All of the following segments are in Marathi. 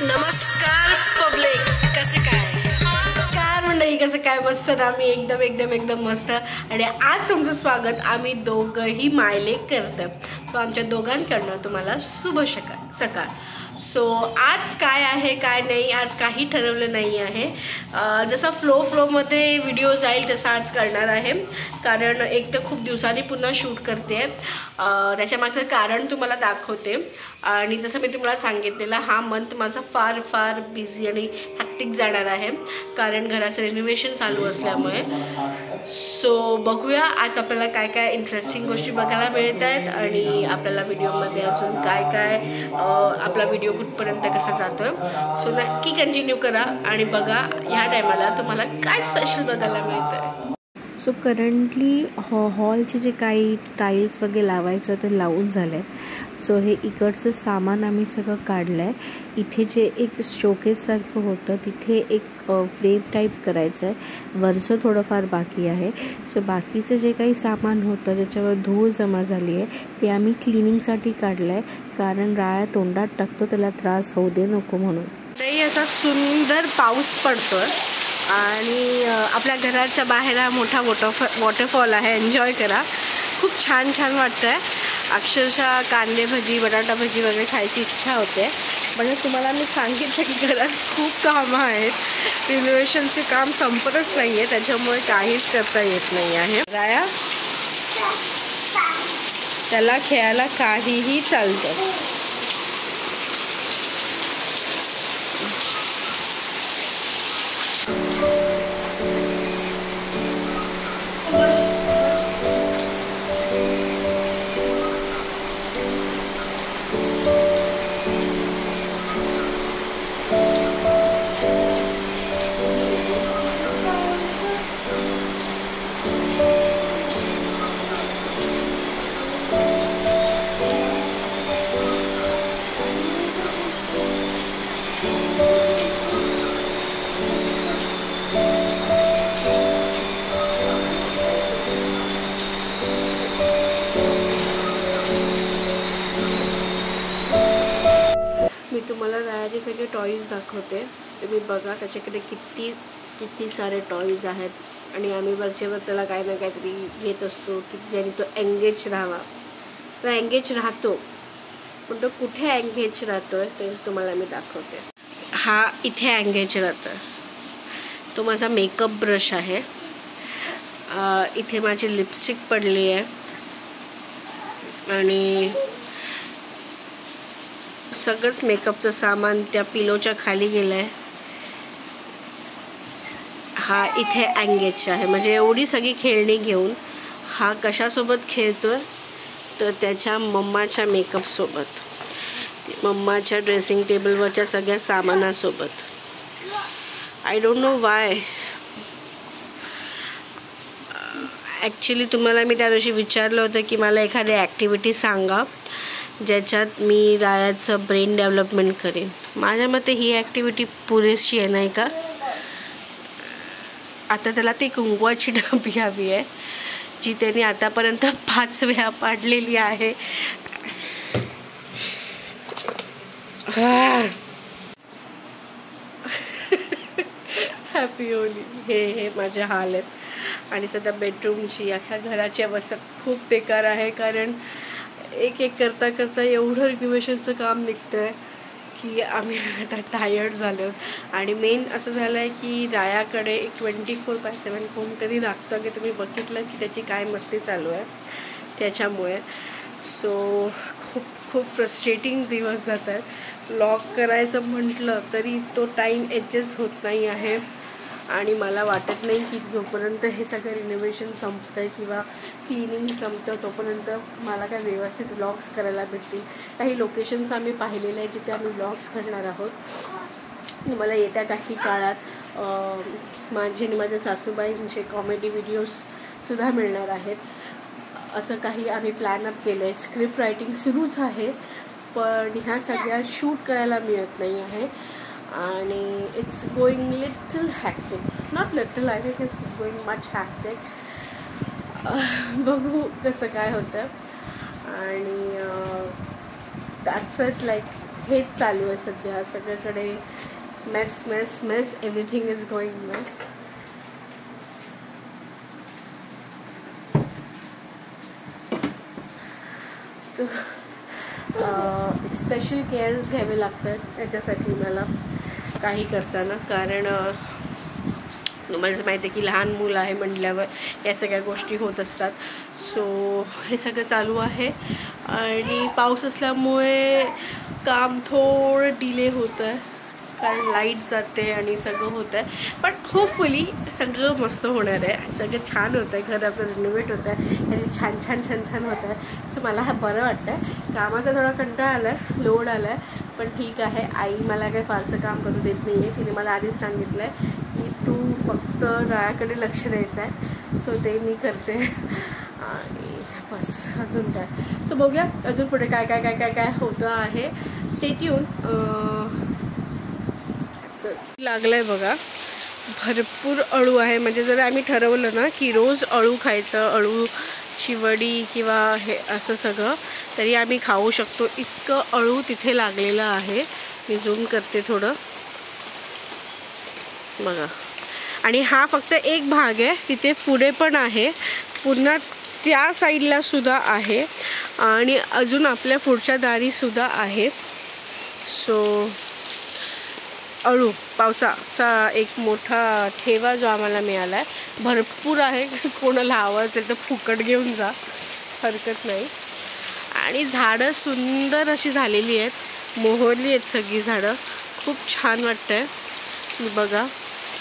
नमस्कार पब्लिक, कसे काय? नमस्कार मंडळी, कसं काय? मस्त ना. मी एकदम मस्त. आणि आज तुमचं स्वागत आम्ही दोघंही मायलेक करतो. सो आमच्या दोघांकडनं तुम्हाला शुभ सकाळ. सो आज काय आहे काय नाही, आज काही ठरवलं नाही आहे. जसा फ्लोमध्ये व्हिडिओ जाईल तसा आज करणार आहे. कारण एक तर खूप दिवसांनी पुन्हा शूट करते, त्याच्यामागचं कारण तुम्हाला दाखवते. आणि जसं मी तुम्हाला सांगितलेलं, हा मंथ माझा फार बिझी आणि हॅक्टिक जाणार आहे, कारण घराचं रिनोव्हेशन चालू असल्यामुळे. सो बघूया आज आपल्याला काय काय इंटरेस्टिंग गोष्टी बघायला मिळत आहेत आणि आपल्याला व्हिडिओमध्ये अजून काय आपला व्हिडिओ कुठपर्यंत कसा जातोय. सो नक्की कंटिन्यू करा आणि बघा ह्या टायमाला तुम्हाला काय स्पेशल बघायला मिळतं आहे. सो करंटली हॉलचे जे काही टाईल्स वगैरे लावायचं ते लावून झालं आहे. सो हे इकडचं सामान आम्ही सगळं काढलं आहे. इथे जे एक शोकेससारखं होतं तिथे एक फ्रेम टाईप करायचं आहे. वरचं थोडंफार बाकी आहे. सो बाकीचं जे काही सामान होतं ज्याच्यावर धूळ जमा झाली आहे ते आम्ही क्लिनिंगसाठी काढलं आहे, कारण राळ्या तोंडात टाकतो त्याला त्रास होऊ दे नको म्हणून. नाही, असा सुंदर पाऊस पडतोय आणि आपल्या घराच्या बाहेर हा मोठा वॉटरफॉल आहे. एन्जॉय करा, खूप छान वाटतं आहे. अक्षरशः कांदे भजी, बटाटा भजी वगैरे खायची इच्छा होते. म्हणजे तुम्हाला मी सांगितलं की घरात खूप कामं आहेत. रिनोव्हेशनचे काम संपतच नाही आहे, त्याच्यामुळे काहीच करता येत नाही आहे. राया त्याला खेळायला काहीही चालतं. मी तुम्हाला रायाचे सगळे टॉईज दाखवते, तुम्ही बघा त्याच्याकडे किती सारे टॉईज आहेत. आणि आम्ही वरचेवर त्याला काही ना काहीतरी घेत असतो की ज्याने तो एंगेज राहावा. तो एंगेज राहतो, पण तो कुठे एंगेज राहतोय ते तुम्हाला मी दाखवते. हा इथे एंगेज राहतोय. तो माझा मेकअप ब्रश आहे. इथे माझी लिपस्टिक पडली आहे आणि सगळंच मेकअपचं सामान त्या पिलोच्या खाली गेलं आहे. हा इथे एंगेज आहे. म्हणजे एवढी सगळी खेळणी घेऊन हा कशासोबत खेळतोय तर त्याच्या मम्माच्या मेकअपसोबत, मम्माच्या ड्रेसिंग टेबलवरच्या सगळ्या सामानासोबत. I don't know why. Actually तुम्हाला मी त्या दिवशी विचारलं होतं की मला एखादी ॲक्टिव्हिटी सांगा ज्याच्यात मी रायाचं ब्रेन डेव्हलपमेंट करेन. माझ्या मते ही ॲक्टिव्हिटी पुरेशी आहे, नाही का? आता त्याला ती कुंकवाची डबी हवी आहे जी त्याने आतापर्यंत 5 वेळा पाडलेली आहे. Happy Holy. हे माझे हाल आहेत. आणि सध्या बेडरूमची अख्या घराची अवस्था खूप बेकार आहे, कारण एक करता एवढं रिनोव्हेशनचं काम निघतं आहे की आम्ही आता टायर्ड झालो. आणि मेन असं झालं आहे की रायाकडे एक 24/7 कोणतरी लागतं की तुम्ही बघितलं की त्याची काय मस्ती चालू आहे त्याच्यामुळे. सो खूप फ्रस्ट्रेटिंग दिवस जात आहेत. व्लॉग करायचं म्हटलं तरी तो टाईम ॲडजस्ट होत नाही आहे. आणि मला वाटत नाही की जोपर्यंत हे सगळं रिनोव्हेशन संपतं आहे किंवा क्लिनिंग संपतं तोपर्यंत मला काय व्यवस्थित व्लॉग्स करायला भेटतील. काही लोकेशन्स आम्ही पाहिलेले आहेत जिथे आम्ही व्लॉग्स करणार आहोत. मला येत्या काही काळात माझे आणि माझ्या सासूबाईंचे कॉमेडी व्हिडिओजसुद्धा मिळणार आहेत. असं काही आम्ही प्लॅन अप केलं आहे. स्क्रिप्ट रायटिंग सुरूच आहे, पण ह्या सगळ्या शूट करायला मिळत नाही आहे. आणि it's going little hectic, not little, I think it's going much hectic. बघू कसं काय होतं. आणि दॅट्स इट. लाईक हेच चालू आहे सध्या सगळीकडे. Mess mess mess, everything is going mess. So special care घ्यावे लागतात त्याच्यासाठी मला काही करताना, कारण तुम्हाला माहिती आहे की लहान मुलं आहे म्हटल्यावर या सगळ्या गोष्टी होत असतात. सो हे सगळं चालू आहे आणि पाऊस असल्यामुळे काम थोडं डिले होतं आहे, कारण लाईट जाते आणि सगळं होतं आहे. पण होपफुली सगळं मस्त होणार आहे, सगळं छान होतं आहे, घर आपलं रिनोव्हेट होतं आहे आणि छान छान छान छान होतं आहे. सो मला हा बरं वाटतं आहे. कामाचा थोडा कंटाळा आला आहे, लोड आला आहे, पण ठीक आहे. आई मला काही फारसं काम करू देत नाही आहे. तिने मला आधीच सांगितलं आहे की तू फक्त रायाकडे लक्ष द्यायचं आहे. सो ते मी करते आणि बस अजून काय. सो बघूया अजून पुढे काय काय काय काय काय होतं आहे. Stay tune. लागलंय बघा, भरपूर अळू आहे. म्हणजे जर आम्ही ठरवलं ना की रोज अळू खायचं, अळूची वडी किंवा हे असं सगळं, तरी आम्ही खाऊ शकतो. इतकं अळू तिथे लागलेलं आहे. मी झूम करते थोडं बघा. आणि हा फक्त एक भाग आहे, तिथे पुढे पण आहे, पुन्हा त्या साईडला सुद्धा आहे आणि अजून आपल्या पुढच्या दारी सुद्धा आहे. सो अळू पावसाचा एक मोठा ठेवा जो आम्हाला मिळाला आहे, भरपूर आहे. कोणाला हवं असेल तर फुकट घेऊन जा, हरकत नाही. आणि झाडं सुंदर अशी झालेली आहेत, मोहरली आहेत सगळी झाडं, खूप छान वाटतं आहे. बघा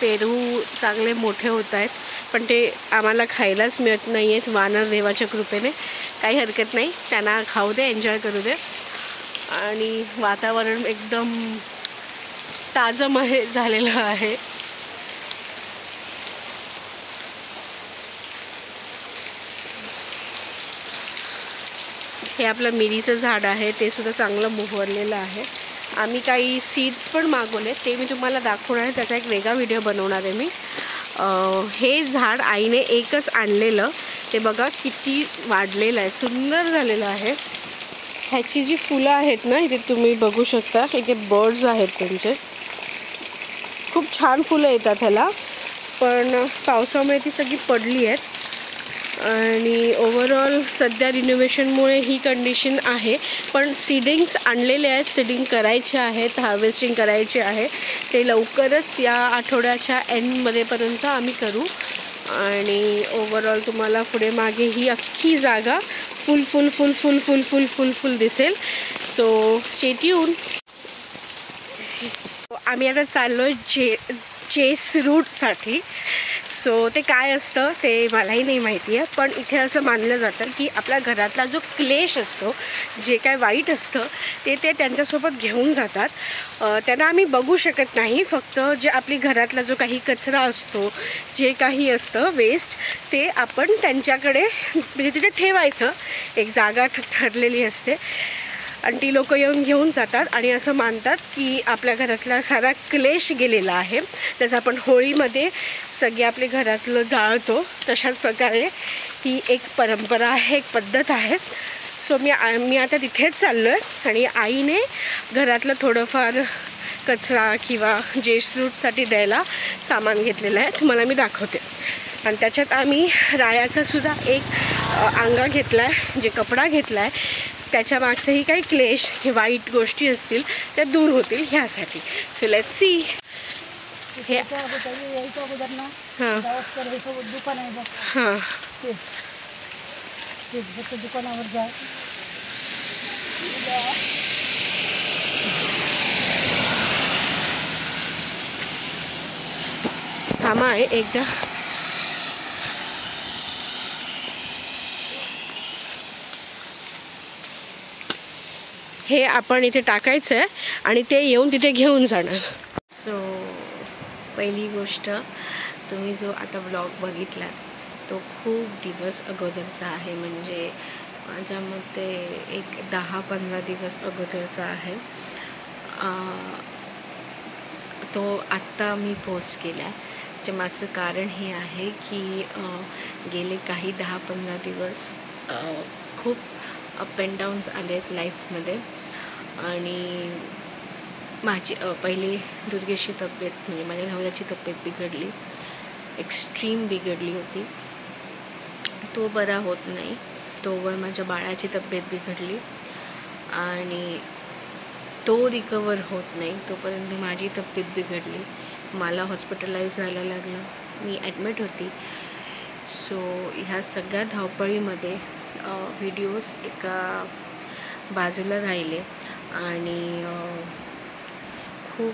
पेरू चांगले मोठे होत आहेत, पण ते आम्हाला खायलाच मिळत नाही आहेत वानर देवाच्या कृपेने. काही हरकत नाही, त्यांना खाऊ दे, एन्जॉय करू दे. आणि वातावरण एकदम ताजमय झालेलं आहे. हे आपलं मिरीचं झाड आहे, ते सुद्धा चांगलं मोहरलेलं आहे. आम्ही काही सीड्स पण मागवले, ते मी तुम्हाला दाखवणार आहे, त्याचा एक वेगळा व्हिडिओ बनवणार आहे मी. हे झाड आईने एकच आणलेलं, ते बघा किती वाढलेलं आहे, सुंदर झालेलं आहे. ह्याची जी फुलं आहेत ना, इथे तुम्ही बघू शकता, इथे बर्ड्स आहेत त्यांचे, खूप छान फुलं येतात ह्याला. पण पावसामुळे ती सगळी पडली आहेत. आणि ओव्हरऑल सध्या रिनोव्हेशनमुळे ही कंडिशन आहे. पण सीडिंग्स आणलेले आहेत, सीडिंग करायचे आहेत, हार्वेस्टिंग करायचे आहे. ते लवकरच या आठवड्याच्या एंडमध्येपर्यंत आम्ही करू. आणि ओव्हरऑल तुम्हाला पुढे मागे ही अख्खी जागा फुल फुल फुल फुल फुल फुल फुल फुल दिसेल. So stay tune. आम्ही आता चाललो आहे चेस रूटसाठी. सो ते काय असतं ते मलाही नाही माहिती आहे, पण इथे असं मानलं जातं की आपल्या घरातला जो क्लेश असतो, जे काय वाईट असतं ते त्यांच्यासोबत घेऊन जातात. त्यांना आम्ही बघू शकत नाही, फक्त जे आपली घरातला जो काही कचरा असतो, जे काही असतं वेस्ट, ते आपण त्यांच्याकडे म्हणजे तिथे ठेवायचं. एक जागा ठरलेली असते आणि ती लोक येऊन घेऊन जातात आणि असं मानतात की आपल्या घरातला सारा क्लेश गेलेला आहे. जसं आपण होळीमध्ये सगळे आपले घरातलं जाळतो, तशाच प्रकारे ही एक परंपरा आहे, एक पद्धत आहे. सो मी आता तिथेच चाललो आहे आणि आईने घरातलं थोडंफार कचरा किंवा जेस रूटसाठी द्यायला सामान घेतलेलं आहे, तुम्हाला मी दाखवते. आणि त्याच्यात आम्ही रायाचासुद्धा एक अंगा घेतला आहे, जे कपडा घेतला आहे, त्याच्या मागचंही काही क्लेश हे वाईट गोष्टी असतील त्या दूर होतील ह्यासाठी. So let's see. हे हां हां दुकानावर जा. थांबा आहे एकदा. हे आपण इथे टाकायचं आहे आणि ते येऊन तिथे घेऊन जाणार. सो पहिली गोष्ट, तुम्ही जो आता व्लॉग बघितला तो खूप दिवस अगोदरचा आहे, म्हणजे माझ्या मते एक 10-15 दिवस अगोदरचा आहे. तो आत्ता मी पोस्ट केला आहे. त्याच्या मागचं कारण हे आहे की गेले काही 10-15 दिवस खूप अप अँड डाऊन्स आले आहेत लाईफमध्ये आणि माझी पहिले दुर्गेशची तब्येत म्हणजे माझ्या नवऱ्याची तब्येत बिघडली, एक्स्ट्रीम बिघडली होती. तो बरा होत नाही तोवर माझ्या बाळाची तब्येत बिघडली आणि तो रिकवर होत नाही तोपर्यंत माझी तब्येत बिघडली. मला हॉस्पिटलाइज व्हायला लागलं, मी ॲडमिट होती. सो ह्या सगळ्या धावपळीमध्ये व्हिडिओज एका बाजूला राहिले आणि खूप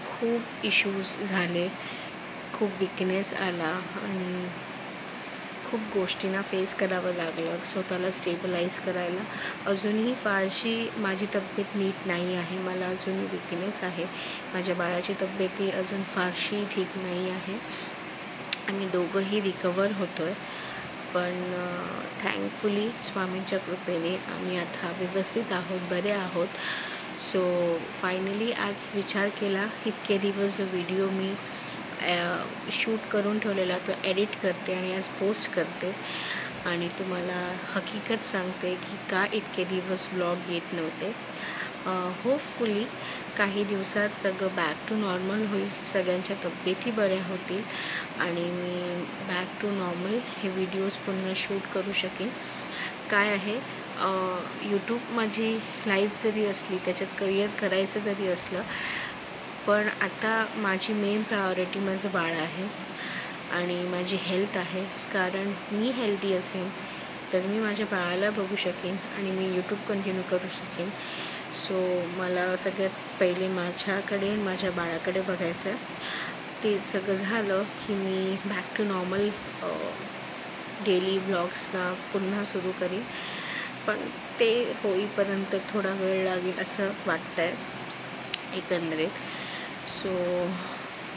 खूप इश्यूज झाले, खूप विकनेस आला आणि खूप गोष्टींना फेस करावं लागलं, स्वतःला स्टेबलाइज करायला. अजूनही फारशी माझी तब्येत नीट नाही आहे, मला अजूनही विकनेस आहे. माझ्या बाळाची तब्येतही अजून फारशी ठीक नाही आहे. आम्ही दोघंही रिकवर होतो आहे, पण थँकफुली स्वामींच्या कृपेने आम्ही आता व्यवस्थित आहोत, बरे आहोत. सो फायनली आज विचार केला, इतके दिवस जो व्हिडिओ मी शूट करून ठेवलेला तो एडिट करते आणि आज पोस्ट करते आणि तुम्हाला हकीकत सांगते की का इतके दिवस ब्लॉग येत नव्हते. होपफुली काही दिवसात सगळं बॅक टू नॉर्मल होईल, सगळ्यांच्या तब्येती बऱ्या होतील आणि मी बॅक टू नॉर्मल हे व्हिडिओज पुन्हा शूट करू शकेन. काय आहे, यूट्यूब माझी लाईफ जरी असली, त्याच्यात करिअर करायचं जरी असलं, पण आता माझी मेन प्रायोरिटी माझं बाळ आहे आणि माझी हेल्थ आहे. कारण मी हेल्दी असेन तर मी माझ्या बाळाला बघू शकेन आणि मी यूट्यूब कंटिन्यू करू शकेन. सो मला सगळ्यात पहिले माझ्याकडे माझ्या बाळाकडे बघायचं आहे. ते सगळं झालं की मी बॅक टू नॉर्मल डेली ब्लॉग्सना पुन्हा सुरू करीन, पण ते होईपर्यंत थोडा वेळ लागेल असं वाटतं आहे एकंदरीत. सो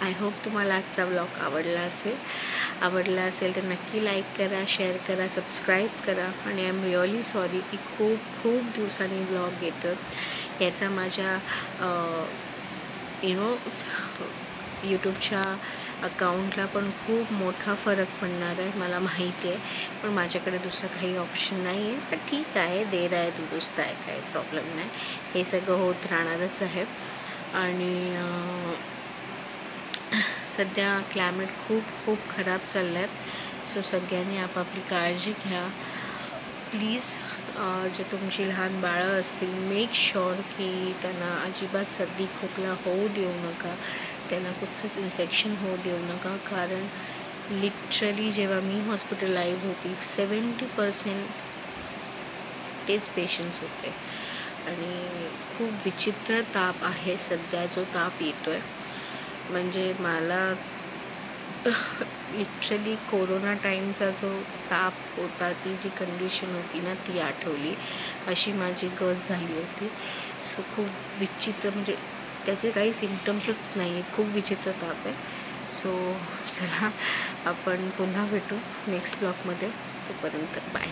आय होप तुम्हाला आजचा ब्लॉग आवडला असेल तर नक्की लाईक करा, शेअर करा, सबस्क्राईब करा. आणि आय एम रिअली सॉरी की खूप दिवसांनी ब्लॉग येतं. याचा माझ्या यूट्यूबच्या अकाउंटला पण खूप मोठा फरक पडणार आहे, मला माहिती आहे. पण माझ्याकडे दुसरं काही ऑप्शन नाही आहे. पण ठीक आहे, देर आहे दुरुस्त आहे, काही प्रॉब्लेम नाही. हे सगळं होत राहणारच आहे. आणि सध्या क्लायमेट खूप खराब चाललं आहे. सो सगळ्यांनी आपापली काळजी घ्या प्लीज. जे तुमची लहान बाळं असतील, मेक शुअर की त्यांना अजिबात सर्दी खोकला होऊ देऊ नका, त्यांना कुठचंच इन्फेक्शन होऊ देऊ नका. कारण लिटरली जेव्हा मी हॉस्पिटलाइज होती 70% तेच पेशंट्स होते आणि खूप विचित्र ताप आहे सध्या जो ताप येतो आहे. म्हणजे मला लिटरली कोरोना टाईमचा जो ताप होता, ती जी कंडिशन होती ना ती आठवली, अशी माझी गत झाली होती. सो खूप विचित्र, म्हणजे त्याचे काही सिम्पटम्सच नाही आहेत, खूप विचित्र ताप आहे. सो चला आपण पुन्हा भेटू नेक्स्ट ब्लॉगमध्ये, तोपर्यंत बाय.